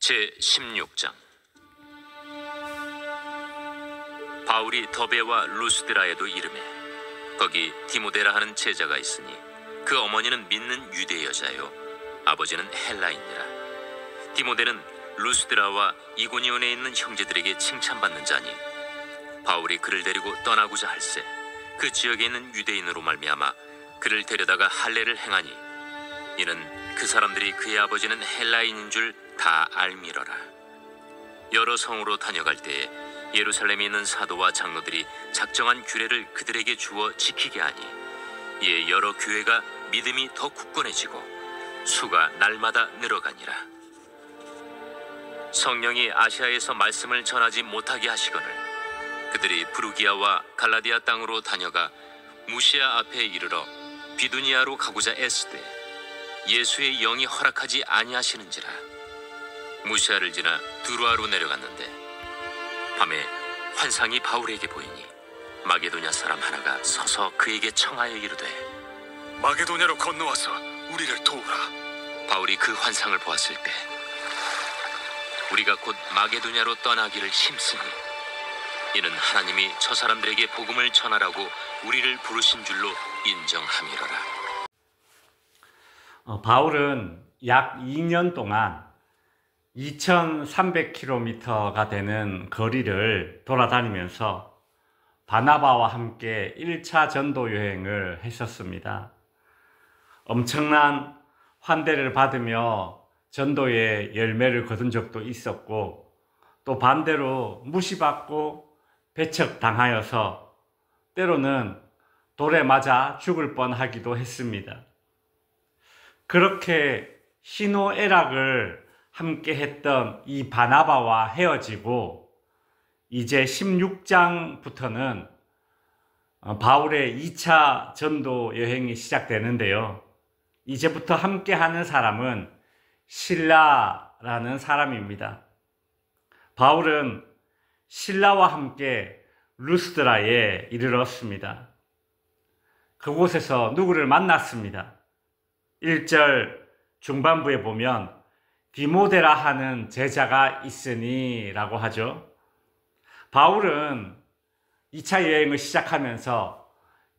제16장. 바울이 더베와 루스드라에도 이르매 거기 디모데라 하는 제자가 있으니 그 어머니는 믿는 유대 여자요 아버지는 헬라인이라. 디모데는 루스드라와 이고니온에 있는 형제들에게 칭찬받는 자니 바울이 그를 데리고 떠나고자 할세 그 지역에 있는 유대인으로 말미암아 그를 데려다가 할례를 행하니 이는 그 사람들이 그의 아버지는 헬라인인 줄 다 알미러라. 여러 성으로 다녀갈 때에 예루살렘에 있는 사도와 장로들이 작정한 규례를 그들에게 주어 지키게 하니 이에 여러 교회가 믿음이 더 굳건해지고 수가 날마다 늘어가니라. 성령이 아시아에서 말씀을 전하지 못하게 하시거늘 그들이 부르기아와 갈라디아 땅으로 다녀가 무시아 앞에 이르러 비두니아로 가고자 애쓰되 예수의 영이 허락하지 아니하시는지라. 무시아를 지나 두루아로 내려갔는데 밤에 환상이 바울에게 보이니 마게도냐 사람 하나가 서서 그에게 청하여 이르되 마게도냐로 건너와서 우리를 도우라. 바울이 그 환상을 보았을 때 우리가 곧 마게도냐로 떠나기를 힘쓰니 이는 하나님이 저 사람들에게 복음을 전하라고 우리를 부르신 줄로 인정함이로라. 바울은 약 2년 동안 2300km가 되는 거리를 돌아다니면서 바나바와 함께 1차 전도 여행을 했었습니다. 엄청난 환대를 받으며 전도의 열매를 거둔 적도 있었고 또 반대로 무시받고 배척당하여서 때로는 돌에 맞아 죽을 뻔하기도 했습니다. 그렇게 희노애락을 함께 했던 이 바나바와 헤어지고 이제 16장부터는 바울의 2차 전도 여행이 시작되는데요. 이제부터 함께 하는 사람은 실라라는 사람입니다. 바울은 실라와 함께 루스드라에 이르렀습니다. 그곳에서 누구를 만났습니다. 1절 중반부에 보면 디모데라 하는 제자가 있으니 라고 하죠. 바울은 2차 여행을 시작하면서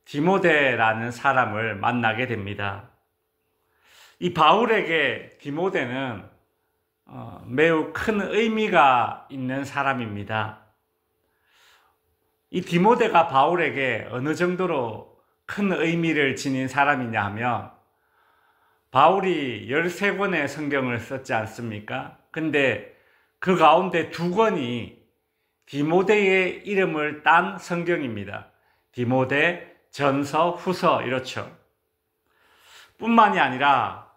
디모데라는 사람을 만나게 됩니다. 이 바울에게 디모데는 매우 큰 의미가 있는 사람입니다. 이 디모데가 바울에게 어느 정도로 큰 의미를 지닌 사람이냐 하면 바울이 13권의 성경을 썼지 않습니까? 근데 그 가운데 2권이 디모데의 이름을 딴 성경입니다. 디모데, 전서, 후서 이렇죠. 뿐만이 아니라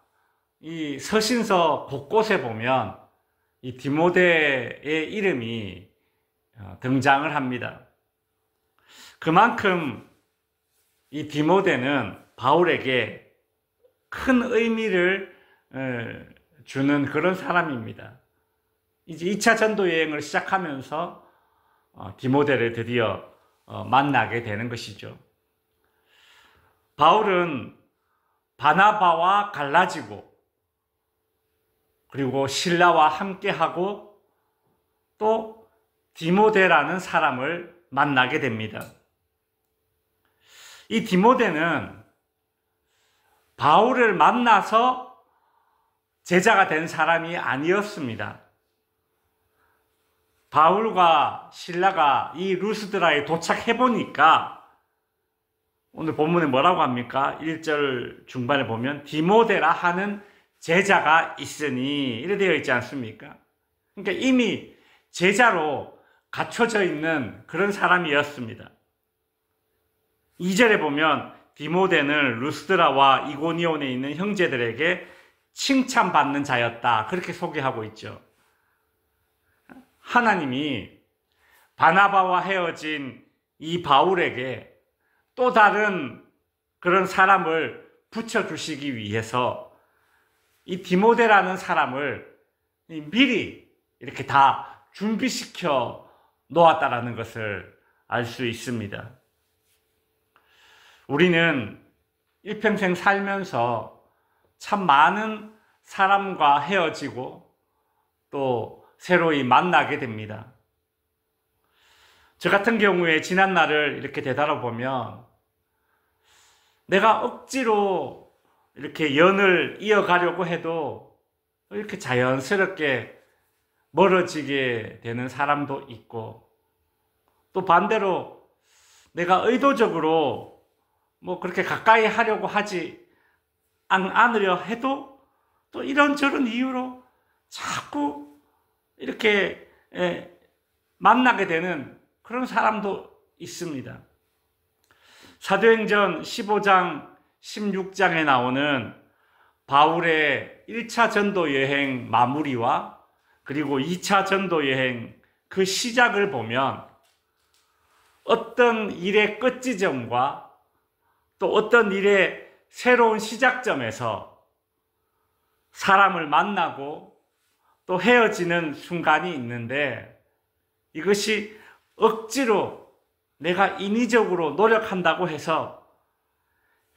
이 서신서 곳곳에 보면 이 디모데의 이름이 등장을 합니다. 그만큼 이 디모데는 바울에게 큰 의미를 주는 그런 사람입니다. 이제 2차 전도 여행을 시작하면서 디모데를 드디어 만나게 되는 것이죠. 바울은 바나바와 갈라지고 그리고 실라와 함께하고 또 디모데라는 사람을 만나게 됩니다. 이 디모데는 바울을 만나서 제자가 된 사람이 아니었습니다. 바울과 실라가 이 루스드라에 도착해 보니까 오늘 본문에 뭐라고 합니까? 1절 중반에 보면 디모데라 하는 제자가 있으니 이렇게 되어 있지 않습니까? 그러니까 이미 제자로 갖춰져 있는 그런 사람이었습니다. 2절에 보면 디모데는 루스드라와 이고니온에 있는 형제들에게 칭찬받는 자였다. 그렇게 소개하고 있죠. 하나님이 바나바와 헤어진 이 바울에게 또 다른 그런 사람을 붙여주시기 위해서 이 디모데라는 사람을 미리 이렇게 다 준비시켜 놓았다라는 것을 알 수 있습니다. 우리는 일평생 살면서 참 많은 사람과 헤어지고 또 새로이 만나게 됩니다. 저 같은 경우에 지난 날을 이렇게 되돌아보면 내가 억지로 이렇게 연을 이어가려고 해도 이렇게 자연스럽게 멀어지게 되는 사람도 있고, 또 반대로 내가 의도적으로 뭐 그렇게 가까이 하려고 하지 않으려 해도 또 이런저런 이유로 자꾸 이렇게 만나게 되는 그런 사람도 있습니다. 사도행전 15장, 16장에 나오는 바울의 1차 전도 여행 마무리와 그리고 2차 전도 여행 그 시작을 보면 어떤 일의 끝지점과 또 어떤 일의 새로운 시작점에서 사람을 만나고 또 헤어지는 순간이 있는데, 이것이 억지로 내가 인위적으로 노력한다고 해서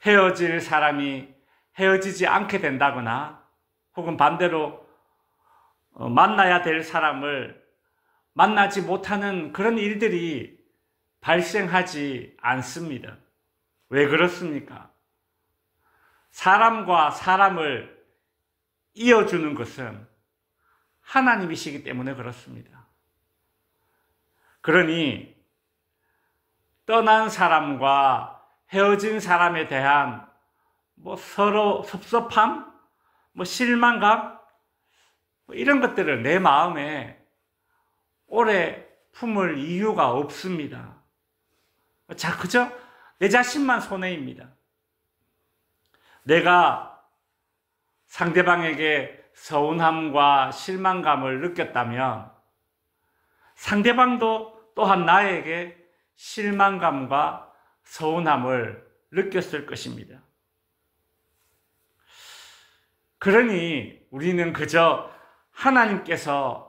헤어질 사람이 헤어지지 않게 된다거나, 혹은 반대로 만나야 될 사람을 만나지 못하는 그런 일들이 발생하지 않습니다. 왜 그렇습니까? 사람과 사람을 이어주는 것은 하나님이시기 때문에 그렇습니다. 그러니 떠난 사람과 헤어진 사람에 대한 서로 섭섭함, 실망감, 이런 것들을 내 마음에 오래 품을 이유가 없습니다. 자, 그저 내 자신만 손해입니다. 내가 상대방에게 서운함과 실망감을 느꼈다면 상대방도 또한 나에게 실망감과 서운함을 느꼈을 것입니다. 그러니 우리는 그저 하나님께서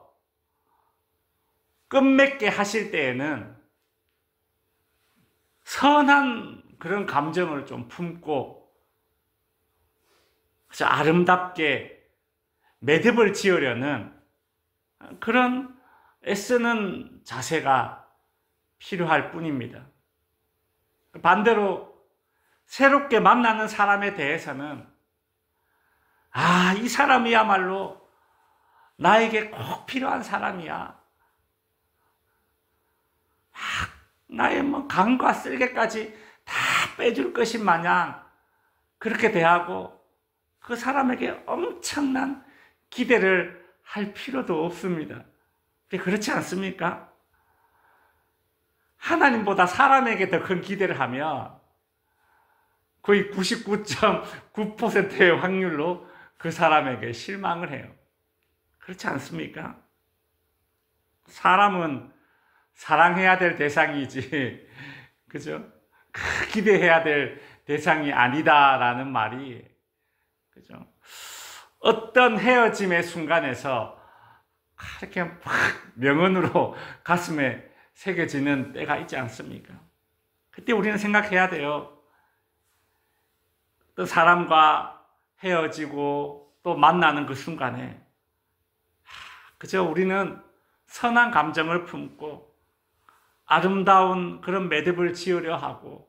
끝맺게 하실 때에는 선한 그런 감정을 좀 품고 그저 아름답게 매듭을 지으려는 그런 애쓰는 자세가 필요할 뿐입니다. 반대로 새롭게 만나는 사람에 대해서는 이 사람이야말로 나에게 꼭 필요한 사람이야. 나의 간과 쓸개까지 다 빼줄 것인 마냥 그렇게 대하고 그 사람에게 엄청난 기대를 할 필요도 없습니다. 그렇지 않습니까? 하나님보다 사람에게 더 큰 기대를 하면 거의 99.9%의 확률로 그 사람에게 실망을 해요. 그렇지 않습니까? 사람은 사랑해야 될 대상이지, 그죠? 기대해야 될 대상이 아니다라는 말이, 그죠? 어떤 헤어짐의 순간에서 이렇게 막 명언으로 가슴에 새겨지는 때가 있지 않습니까? 그때 우리는 생각해야 돼요. 또 사람과 헤어지고 또 만나는 그 순간에 그저 우리는 선한 감정을 품고 아름다운 그런 매듭을 지으려 하고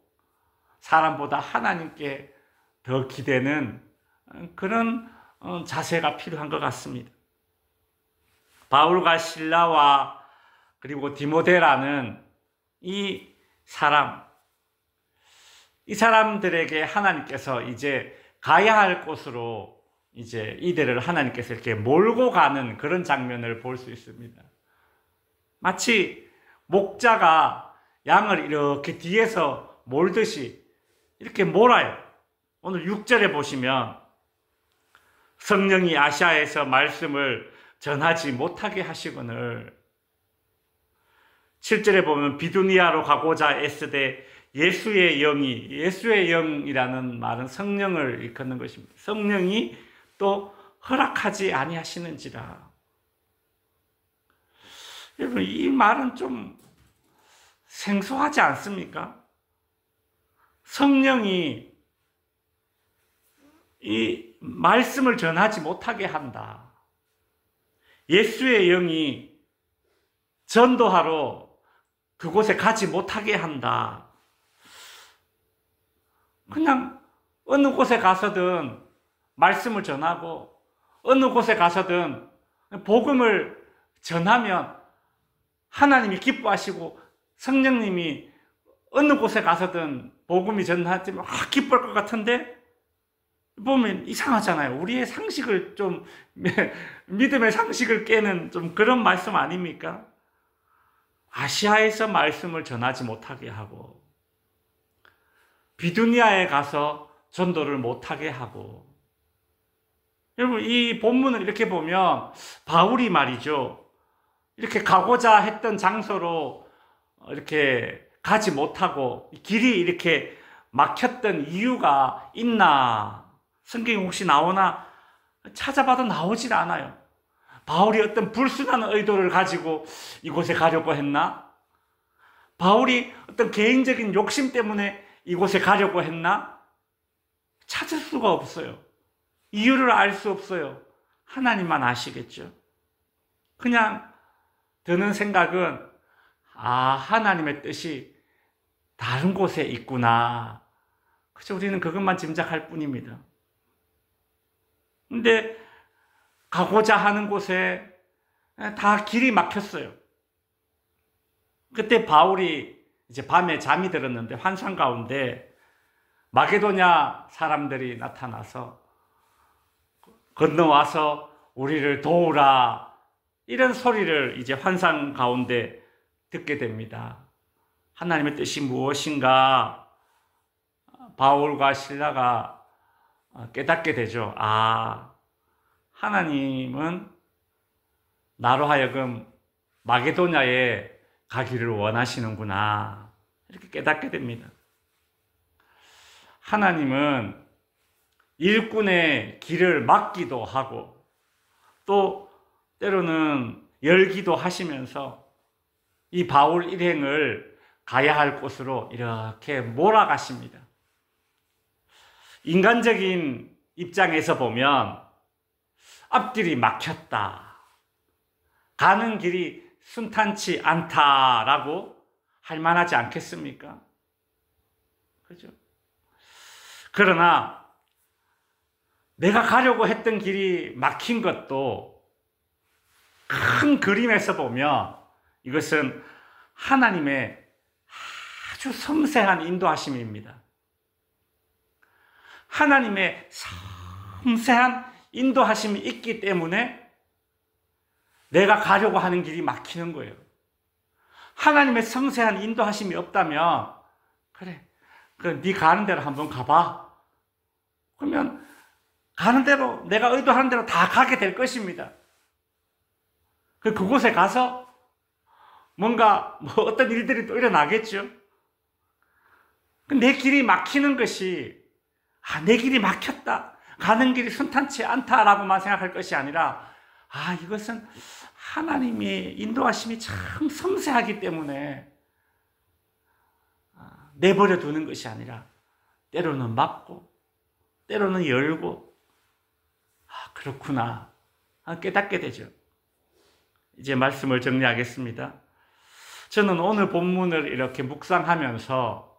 사람보다 하나님께 더 기대는 그런 자세가 필요한 것 같습니다. 바울과 실라와 그리고 디모데라는 이 사람들에게 하나님께서 이제 가야 할 곳으로 이제 이들을 하나님께서 이렇게 몰고 가는 그런 장면을 볼 수 있습니다. 마치 목자가 양을 이렇게 뒤에서 몰듯이 이렇게 몰아요. 오늘 6절에 보시면 성령이 아시아에서 말씀을 전하지 못하게 하시거늘, 7절에 보면 비두니아로 가고자 애쓰되 예수의 영이라는 말은 성령을 일컫는 것입니다. 성령이 또 허락하지 아니하시는지라. 여러분, 이 말은 좀 생소하지 않습니까? 성령이 이 말씀을 전하지 못하게 한다. 예수의 영이 전도하러 그곳에 가지 못하게 한다. 그냥 어느 곳에 가서든 말씀을 전하고 어느 곳에 가서든 복음을 전하면 하나님이 기뻐하시고 성령님이 어느 곳에 가서든 복음이 전하지만 기뻐할 것 같은데 보면 이상하잖아요. 우리의 상식을 좀 믿음의 상식을 깨는 좀 그런 말씀 아닙니까? 아시아에서 말씀을 전하지 못하게 하고 비두니아에 가서 전도를 못하게 하고 여러분 이 본문을 이렇게 보면 바울이 말이죠. 이렇게 가고자 했던 장소로 이렇게 가지 못하고 길이 이렇게 막혔던 이유가 있나? 성경에 혹시 나오나? 찾아봐도 나오질 않아요. 바울이 어떤 불순한 의도를 가지고 이곳에 가려고 했나? 바울이 어떤 개인적인 욕심 때문에 이곳에 가려고 했나? 찾을 수가 없어요. 이유를 알 수 없어요. 하나님만 아시겠죠. 그냥 드는 생각은 하나님의 뜻이 다른 곳에 있구나. 그래서 우리는 그것만 짐작할 뿐입니다. 근데 가고자 하는 곳에 다 길이 막혔어요. 그때 바울이 이제 밤에 잠이 들었는데 환상 가운데 마게도냐 사람들이 나타나서 건너와서 우리를 도우라 이런 소리를 이제 환상 가운데 듣게 됩니다. 하나님의 뜻이 무엇인가 바울과 실라가 깨닫게 되죠. 하나님은 나로 하여금 마게도냐에 가기를 원하시는구나 이렇게 깨닫게 됩니다. 하나님은 일꾼의 길을 막기도 하고 또 때로는 열기도 하시면서 이 바울 일행을 가야 할 곳으로 이렇게 몰아가십니다. 인간적인 입장에서 보면 앞길이 막혔다. 가는 길이 순탄치 않다라고 할 만하지 않겠습니까? 그죠? 그러나 내가 가려고 했던 길이 막힌 것도 큰 그림에서 보면 이것은 하나님의 아주 섬세한 인도하심입니다. 하나님의 섬세한 인도하심이 있기 때문에 내가 가려고 하는 길이 막히는 거예요. 하나님의 섬세한 인도하심이 없다면 그래, 네 가는 대로 한번 가봐. 그러면 가는 대로 내가 의도하는 대로 다 가게 될 것입니다. 그곳에 가서 뭔가 어떤 일들이 또 일어나겠죠. 내 길이 막히는 것이 내 길이 막혔다. 가는 길이 순탄치 않다라고만 생각할 것이 아니라 이것은 하나님의 인도하심이 참 섬세하기 때문에 내버려 두는 것이 아니라 때로는 막고 때로는 열고 그렇구나 깨닫게 되죠. 이제 말씀을 정리하겠습니다. 저는 오늘 본문을 이렇게 묵상하면서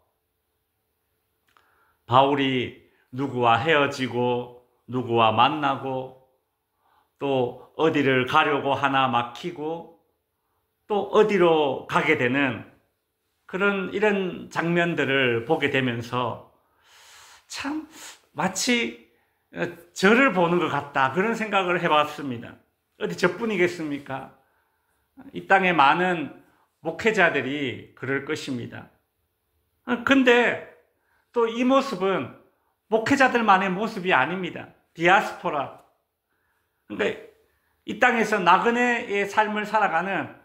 바울이 누구와 헤어지고 누구와 만나고 또 어디를 가려고 하나 막히고 또 어디로 가게 되는 이런 장면들을 보게 되면서 참 마치 저를 보는 것 같다 그런 생각을 해봤습니다. 어디 저뿐이겠습니까? 이 땅에 많은 목회자들이 그럴 것입니다. 근데 또 이 모습은 목회자들만의 모습이 아닙니다. 디아스포라. 그러니까 이 땅에서 나그네의 삶을 살아가는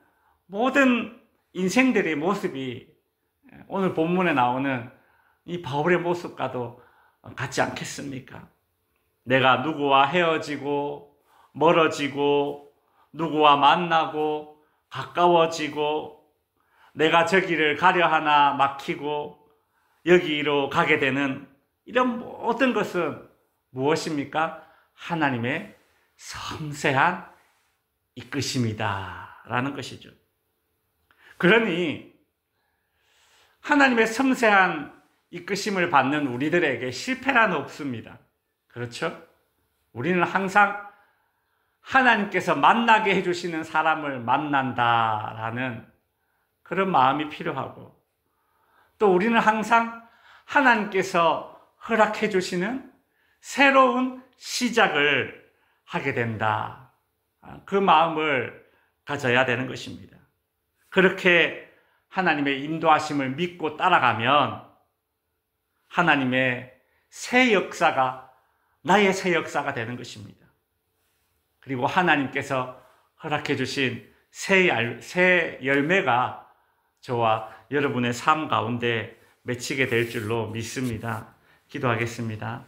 모든 인생들의 모습이 오늘 본문에 나오는 이 바울의 모습과도 같지 않겠습니까? 내가 누구와 헤어지고 멀어지고 누구와 만나고 가까워지고 내가 저기를 가려 하나 막히고 여기로 가게 되는 이런 모든 것은 무엇입니까? 하나님의 섬세한 이끄심이다라는 것이죠. 그러니 하나님의 섬세한 이끄심을 받는 우리들에게 실패란 없습니다. 그렇죠? 우리는 항상 하나님께서 만나게 해주시는 사람을 만난다라는 그런 마음이 필요하고, 또 우리는 항상 하나님께서 허락해 주시는 새로운 시작을 하게 된다. 그 마음을 가져야 되는 것입니다. 그렇게 하나님의 인도하심을 믿고 따라가면 하나님의 새 역사가 나의 새 역사가 되는 것입니다. 그리고 하나님께서 허락해 주신 새 열매가 저와 여러분의 삶 가운데 맺히게 될 줄로 믿습니다. 기도하겠습니다.